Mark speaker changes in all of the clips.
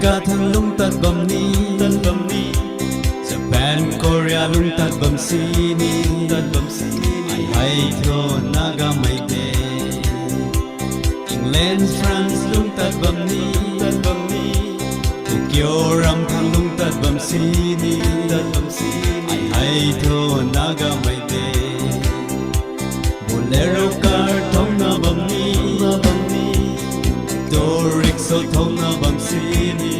Speaker 1: America thang lung tat bam ni Japan Korea lung tat bam si ni ai hay thro naga mai de England France lung tat bam ni Tokyo ram thang lung tat bam si ni ai hay thro naga mai de Bolero car thong na bam ni Rickshaw thong na bam si ni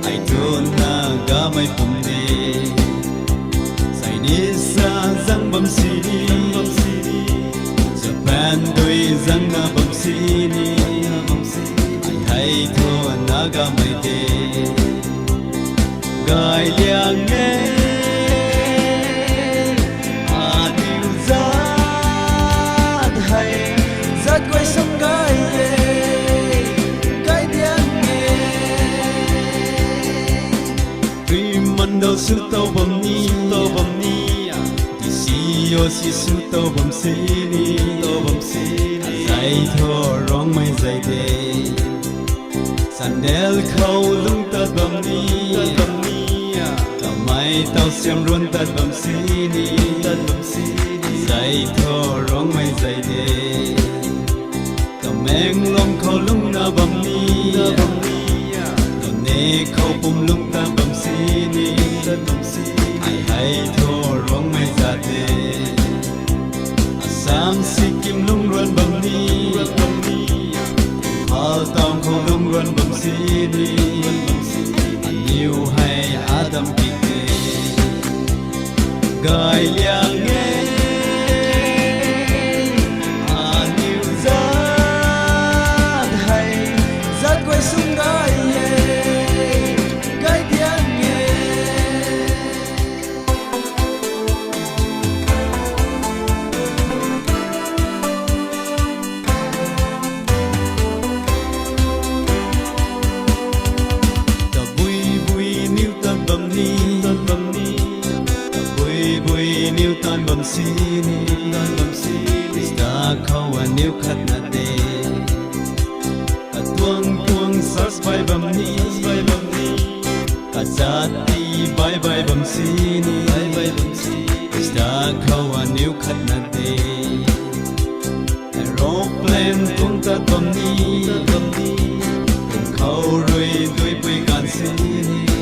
Speaker 1: ai thon na ga mai pum ni Chinese zang bam si ni Japan doi zang na bam si ni ai hai thon na ga mai de gai liang nghe đâu su tàu bầm ni thì si yo si su tàu bầm si ni dạy thô rong mai dạy de sandal khâu lung ta bầm ni ta mai tàu xiêm run ta bầm si ni dạy thô rong mai dạy de ta meng long khâu lung na bầm ni ta ne khâu bum lung ta bầm si ni ai hay thô rong mai ra de Assam Sikkim lung ruan bam ni Hal Tong khâu lung ruan bam si ni New hay Adam kite gai liang nghe New zat hay zat quay sung gai Newton bam si ni Star khâu new khát na de tuang sars bay bam ni zat ti bye bam si ni Star khâu new khát na de aeroplane tung ta bam ni khâu rui đuôi bui gan si ni